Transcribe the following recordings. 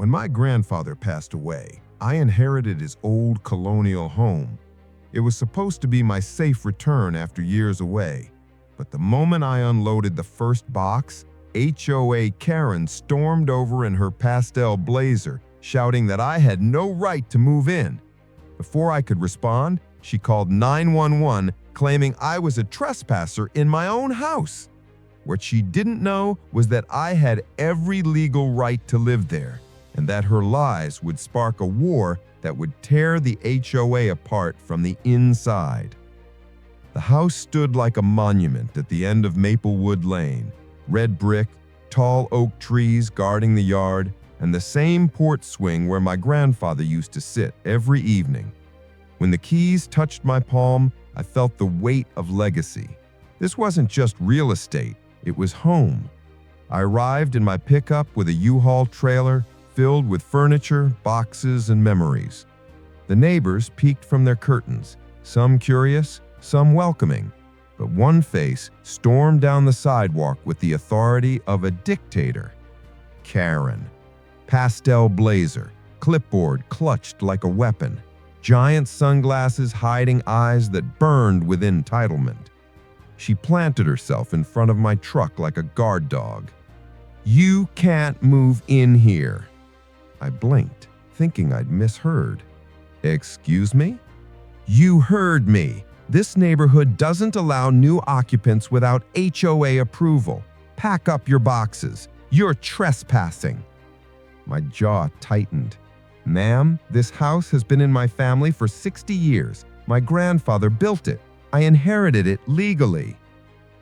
When my grandfather passed away, I inherited his old colonial home. It was supposed to be my safe return after years away. But the moment I unloaded the first box, HOA Karen stormed over in her pastel blazer, shouting that I had no right to move in. Before I could respond, she called 911, claiming I was a trespasser in my own house. What she didn't know was that I had every legal right to live there, and that her lies would spark a war that would tear the HOA apart from the inside. The house stood like a monument at the end of Maplewood Lane, red brick, tall oak trees guarding the yard, and the same porch swing where my grandfather used to sit every evening. When the keys touched my palm, I felt the weight of legacy. This wasn't just real estate, it was home. I arrived in my pickup with a U-Haul trailer filled with furniture, boxes, and memories. The neighbors peeked from their curtains, some curious, some welcoming, but one face stormed down the sidewalk with the authority of a dictator. Karen. Pastel blazer, clipboard clutched like a weapon, giant sunglasses hiding eyes that burned with entitlement. She planted herself in front of my truck like a guard dog. "You can't move in here." I blinked, thinking I'd misheard. "Excuse me?" "You heard me. This neighborhood doesn't allow new occupants without HOA approval. Pack up your boxes. You're trespassing." My jaw tightened. "Ma'am, this house has been in my family for 60 years. My grandfather built it. I inherited it legally."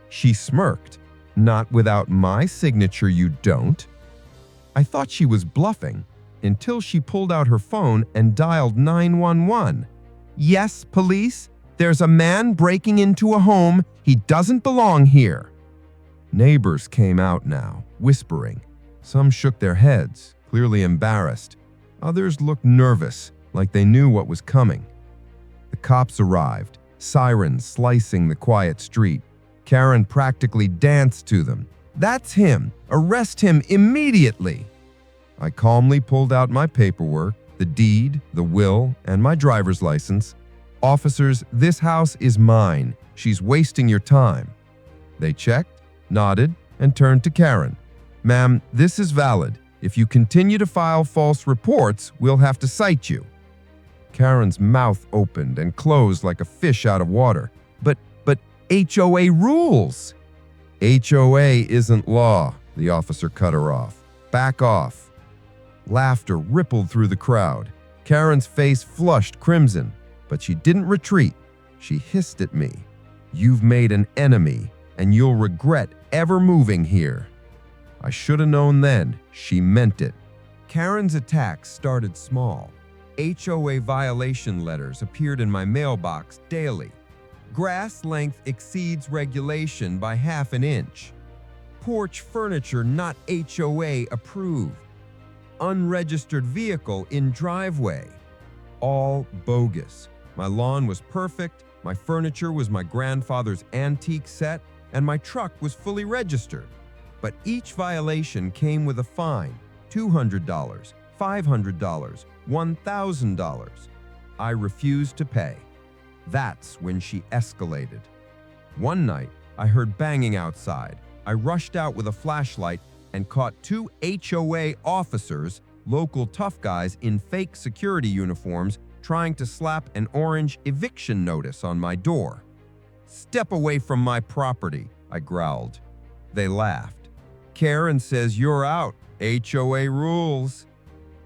She smirked. "Not without my signature, you don't." I thought she was bluffing until she pulled out her phone and dialed 911. "Yes, police? There's a man breaking into a home. He doesn't belong here." Neighbors came out now, whispering. Some shook their heads, clearly embarrassed. Others looked nervous, like they knew what was coming. The cops arrived, sirens slicing the quiet street. Karen practically danced to them. "That's him! Arrest him immediately!" I calmly pulled out my paperwork, the deed, the will, and my driver's license. "Officers, this house is mine. She's wasting your time." They checked, nodded, and turned to Karen. "Ma'am, this is valid. If you continue to file false reports, we'll have to cite you." Karen's mouth opened and closed like a fish out of water. But HOA rules." "HOA isn't law," the officer cut her off. "Back off." Laughter rippled through the crowd. Karen's face flushed crimson, but she didn't retreat. She hissed at me. "You've made an enemy, and you'll regret ever moving here." I should have known then. She meant it. Karen's attacks started small. HOA violation letters appeared in my mailbox daily. Grass length exceeds regulation by ½ an inch. Porch furniture not HOA approved. Unregistered vehicle in driveway. All bogus. My lawn was perfect, my furniture was my grandfather's antique set, and my truck was fully registered. But each violation came with a fine, $200, $500, $1,000. I refused to pay. That's when she escalated. One night, I heard banging outside. I rushed out with a flashlight and caught 2 HOA officers, local tough guys in fake security uniforms, trying to slap an orange eviction notice on my door. "Step away from my property," I growled. They laughed. "Karen says you're out. HOA rules."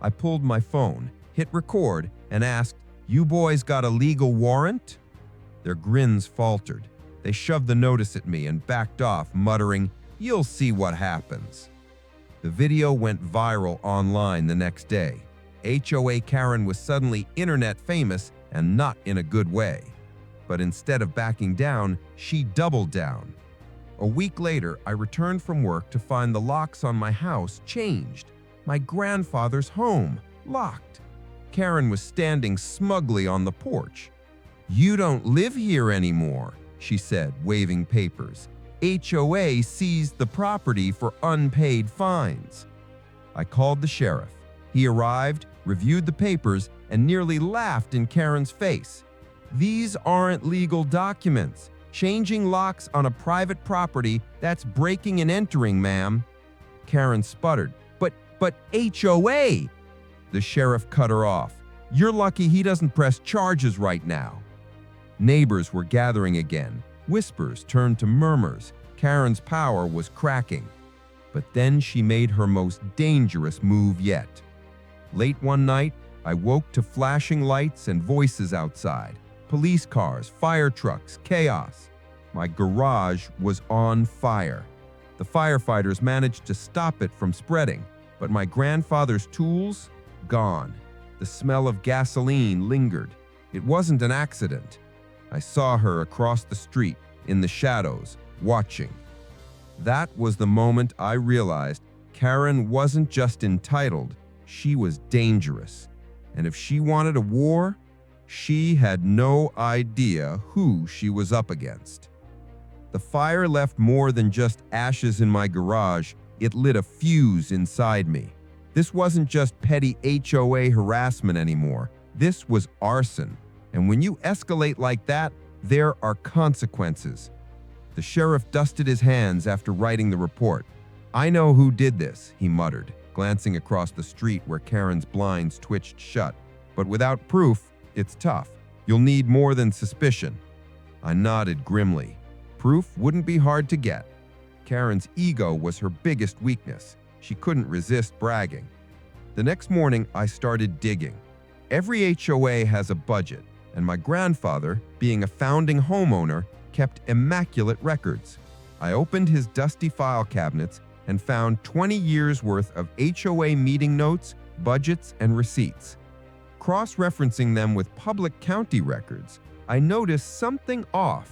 I pulled my phone, hit record, and asked, "You boys got a legal warrant?" Their grins faltered. They shoved the notice at me and backed off, muttering, "You'll see what happens." The video went viral online the next day. HOA Karen was suddenly internet famous, and not in a good way. But instead of backing down, she doubled down. A week later, I returned from work to find the locks on my house changed. My grandfather's home, locked. Karen was standing smugly on the porch. "You don't live here anymore," she said, waving papers. "HOA seized the property for unpaid fines." I called the sheriff. He arrived, reviewed the papers, and nearly laughed in Karen's face. "These aren't legal documents. Changing locks on a private property, that's breaking and entering, ma'am." Karen sputtered. But HOA!" The sheriff cut her off. "You're lucky he doesn't press charges right now." Neighbors were gathering again. Whispers turned to murmurs. Karen's power was cracking. But then she made her most dangerous move yet. Late one night, I woke to flashing lights and voices outside. Police cars, fire trucks, chaos. My garage was on fire. The firefighters managed to stop it from spreading, but my grandfather's tools, gone. The smell of gasoline lingered. It wasn't an accident. I saw her across the street, in the shadows, watching. That was the moment I realized Karen wasn't just entitled, she was dangerous. And if she wanted a war, she had no idea who she was up against. The fire left more than just ashes in my garage, it lit a fuse inside me. This wasn't just petty HOA harassment anymore. This was arson. And when you escalate like that, there are consequences. The sheriff dusted his hands after writing the report. "I know who did this," he muttered, glancing across the street where Karen's blinds twitched shut. "But without proof, it's tough. You'll need more than suspicion." I nodded grimly. Proof wouldn't be hard to get. Karen's ego was her biggest weakness. She couldn't resist bragging. The next morning, I started digging. Every HOA has a budget, and my grandfather, being a founding homeowner, kept immaculate records. I opened his dusty file cabinets and found 20 years' worth of HOA meeting notes, budgets, and receipts. Cross-referencing them with public county records, I noticed something off.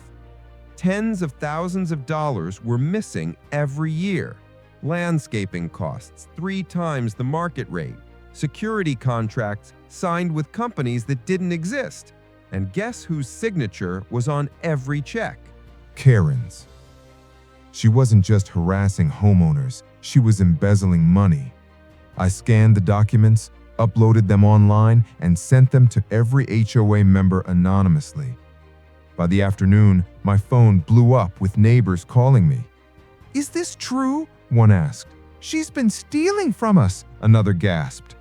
Tens of thousands of dollars were missing every year. Landscaping costs 3 times the market rate. Security contracts signed with companies that didn't exist. And guess whose signature was on every check? Karen's. She wasn't just harassing homeowners, she was embezzling money. I scanned the documents, uploaded them online, and sent them to every HOA member anonymously. By the afternoon, my phone blew up with neighbors calling me. "Is this true?" one asked. "She's been stealing from us," another gasped.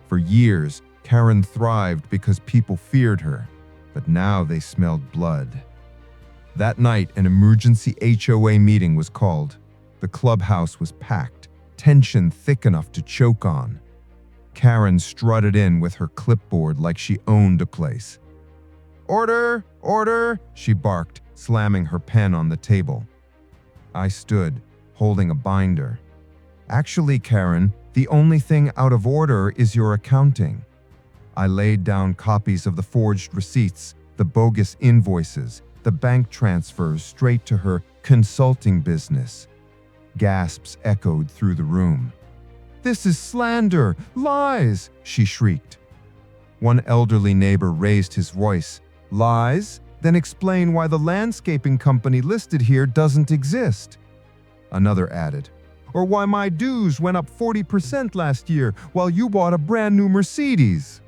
For years, Karen thrived because people feared her, but now they smelled blood. That night, an emergency HOA meeting was called. The clubhouse was packed, tension thick enough to choke on. Karen strutted in with her clipboard like she owned a place. "Order! Order!" she barked, slamming her pen on the table. I stood, holding a binder. "Actually, Karen, the only thing out of order is your accounting." I laid down copies of the forged receipts, the bogus invoices, the bank transfers straight to her consulting business. Gasps echoed through the room. "This is slander! Lies!" she shrieked. One elderly neighbor raised his voice. "Lies? Then explain why the landscaping company listed here doesn't exist." Another added, "Or why my dues went up 40% last year while you bought a brand new Mercedes."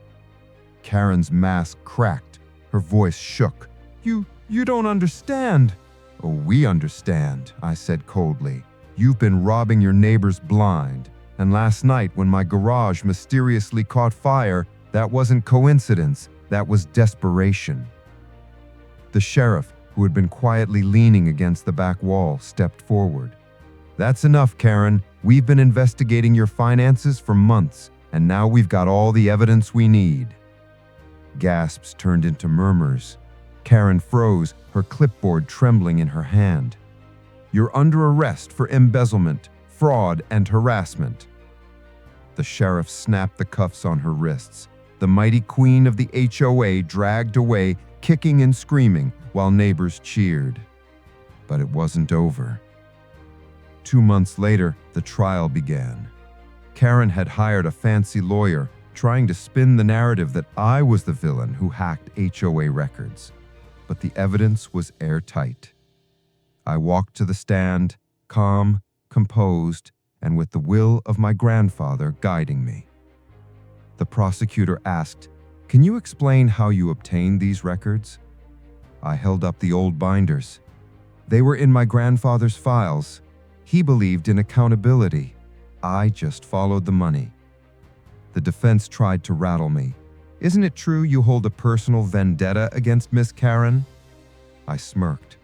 Karen's mask cracked. Her voice shook. You don't understand." "Oh, we understand," I said coldly. "You've been robbing your neighbors blind. And last night when my garage mysteriously caught fire, that wasn't coincidence, that was desperation." The sheriff, who had been quietly leaning against the back wall, stepped forward. "That's enough, Karen. We've been investigating your finances for months, and now we've got all the evidence we need." Gasps turned into murmurs. Karen froze, her clipboard trembling in her hand. "You're under arrest for embezzlement, fraud, and harassment." The sheriff snapped the cuffs on her wrists. The mighty queen of the HOA dragged away, kicking and screaming, while neighbors cheered. But it wasn't over. 2 months later, the trial began. Karen had hired a fancy lawyer, trying to spin the narrative that I was the villain who hacked HOA records. But the evidence was airtight. I walked to the stand, calm, composed, and with the will of my grandfather guiding me. The prosecutor asked, "Can you explain how you obtained these records?" I held up the old binders. "They were in my grandfather's files. He believed in accountability. I just followed the money." The defense tried to rattle me. "Isn't it true you hold a personal vendetta against Miss Karen?" I smirked.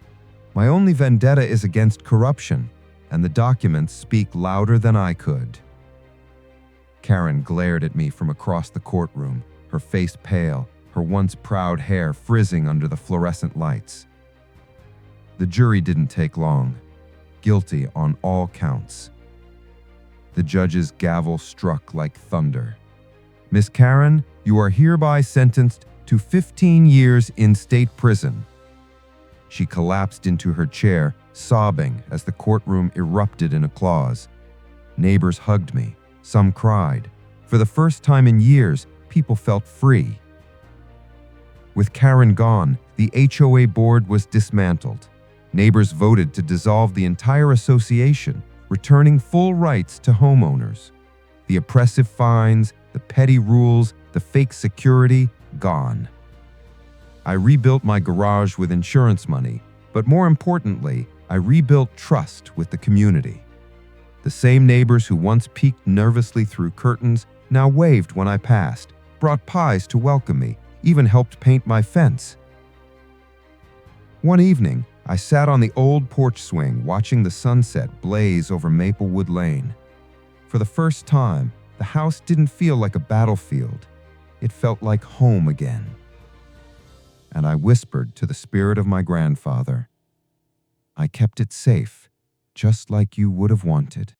"My only vendetta is against corruption, and the documents speak louder than I could." Karen glared at me from across the courtroom, her face pale, her once proud hair frizzing under the fluorescent lights. The jury didn't take long. Guilty on all counts. The judge's gavel struck like thunder. "Miss Karen, you are hereby sentenced to 15 years in state prison." She collapsed into her chair, sobbing as the courtroom erupted in applause. Neighbors hugged me. Some cried. For the first time in years, people felt free. With Karen gone, the HOA board was dismantled. Neighbors voted to dissolve the entire association, returning full rights to homeowners. The oppressive fines, the petty rules, the fake security, gone. I rebuilt my garage with insurance money, but more importantly, I rebuilt trust with the community. The same neighbors who once peeked nervously through curtains now waved when I passed, brought pies to welcome me, even helped paint my fence. One evening, I sat on the old porch swing watching the sunset blaze over Maplewood Lane. For the first time, the house didn't feel like a battlefield. It felt like home again. And I whispered to the spirit of my grandfather, "I kept it safe, just like you would have wanted."